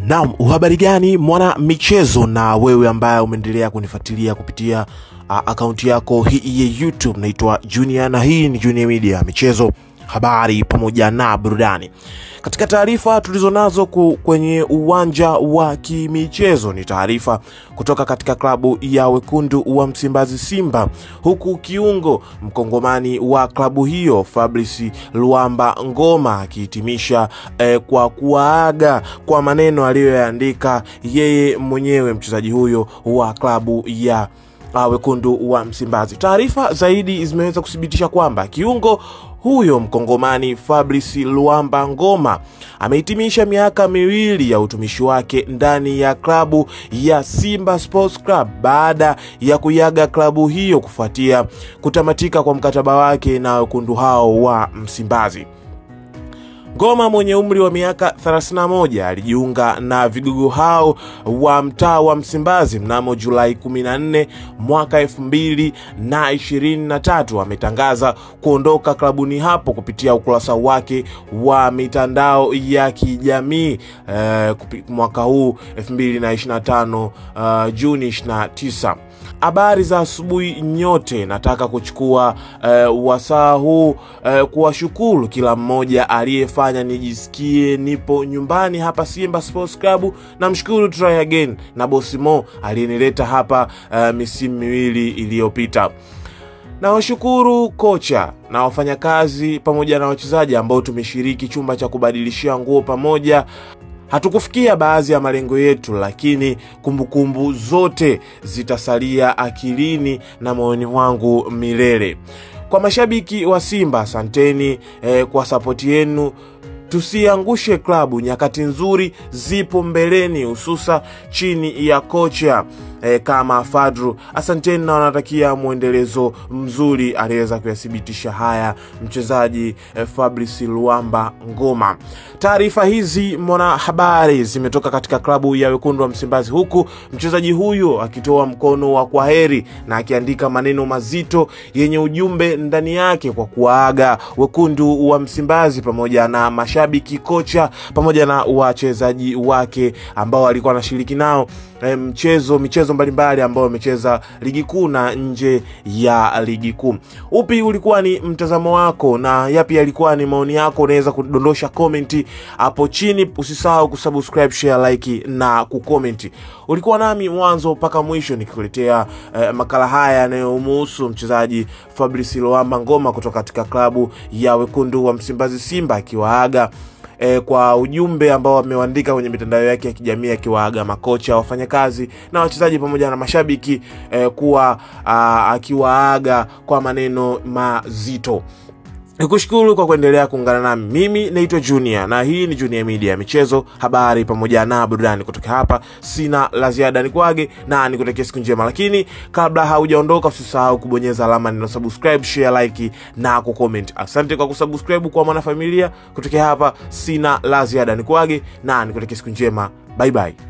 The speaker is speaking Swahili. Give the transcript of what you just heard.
Naam, uhabari gani mwana michezo, na wewe ambaye umeendelea kunifuatilia kupitia akaunti yako hii ya YouTube. Naitwa Junior na hii ni Junior Media, michezo, habari pamoja na burudani. Katika taarifa tulizonazo kwenye uwanja wa kimichezo ni taarifa kutoka katika klabu ya wekundu wa Msimbazi Simba, huku kiungo mkongomani wa klabu hiyo Fabrice Luamba Ngoma akihitimisha kwa kuaga kwa maneno aliyoyaandika yeye mwenyewe, mchezaji huyo wa klabu ya wekundu wa Msimbazi. Taarifa zaidi zimeweza kuthibitisha kwamba kiungo huyo mkongomani Fabrice Luamba Ngoma amehitimisha miaka 2 ya utumishi wake ndani ya klabu ya Simba Sports Club baada ya kuiaga klabu hiyo kufuatia kutamatika kwa mkataba wake na wekundu hao wa Msimbazi. Ngoma mwenye umri wa miaka 31 alijiunga na vigogo hao wa mtaa wa Msimbazi mnamo Julai 14 mwaka 2023. Ametangaza kuondoka klabuni hapo kupitia ukurasa wake wa mitandao ya kijamii mwaka huu 2025 Juni 29. Habari za asubuhi nyote, nataka kuchukua wasaa huu kuwashukuru kila mmoja aliyefanya nijisikie nipo nyumbani hapa Simba Sports Club. Namshukuru Try Again na Boss Mo aliyenileta hapa misimu 2 iliyopita. Na washukuru kocha na wafanyakazi pamoja na wachezaji ambao tumeshiriki chumba cha kubadilishia nguo pamoja. Hatukufikia baadhi ya malengo yetu, lakini kumbukumbu zote zitasalia akilini na moyoni mwangu milele. Kwa mashabiki wa Simba, asanteni kwa support yenu. Tusiangushe klabu, nyakati nzuri zipo mbeleni, hususa chini ya kocha kama Fadru. Asanteni na wanatakia muendelezo mzuri. Aliweza kuyathibitisha haya mchezaji Fabrice Luamba Ngoma. Taarifa hizi mwana habari zimetoka katika klabu ya wekundu wa Msimbazi, huku mchezaji huyo akitoa mkono wa kwaheri na akiandika maneno mazito yenye ujumbe ndani yake kwa kuaga wekundu wa Msimbazi pamoja na mashabiki, kocha pamoja na wachezaji wake ambao alikuwa anashiriki nao michezo mbalimbali ambao wamecheza ligi kuu na nje ya ligi kuu. Upi ulikuwa ni mtazamo wako na yapi yalikuwa ni maoni yako? Unaweza kudondosha comment hapo chini. Usisahau kusubscribe, share, like na kucomment. Ulikuwa nami mwanzo mpaka mwisho nikikuletea makala haya yanayomhusu mchezaji Fabrice Luamba Ngoma kutoka katika klabu ya wekundu wa Msimbazi Simba, akiwaaga kwa ujumbe ambao wameandika kwenye mitandao yake ya kijamii, akiwaaga makocha, wafanyakazi na wachezaji pamoja na mashabiki kuwa akiwaaga kwa maneno mazito. Nikushukuru kwa kuendelea kuungana nami. Mimi naitwa Junior na hii ni Junior Media, michezo, habari pamoja na burudani. Kutoka hapa sina la ziada, nikuage na nikutakia siku njema. Lakini kabla haujaondoka, usisahau kubonyeza alama neno subscribe, share, like na kucomment. Asante kwa kusubscribe kwa mwana familia. Kutoka hapa sina la ziada, nikuage na nikutakia siku njema. Bye bye.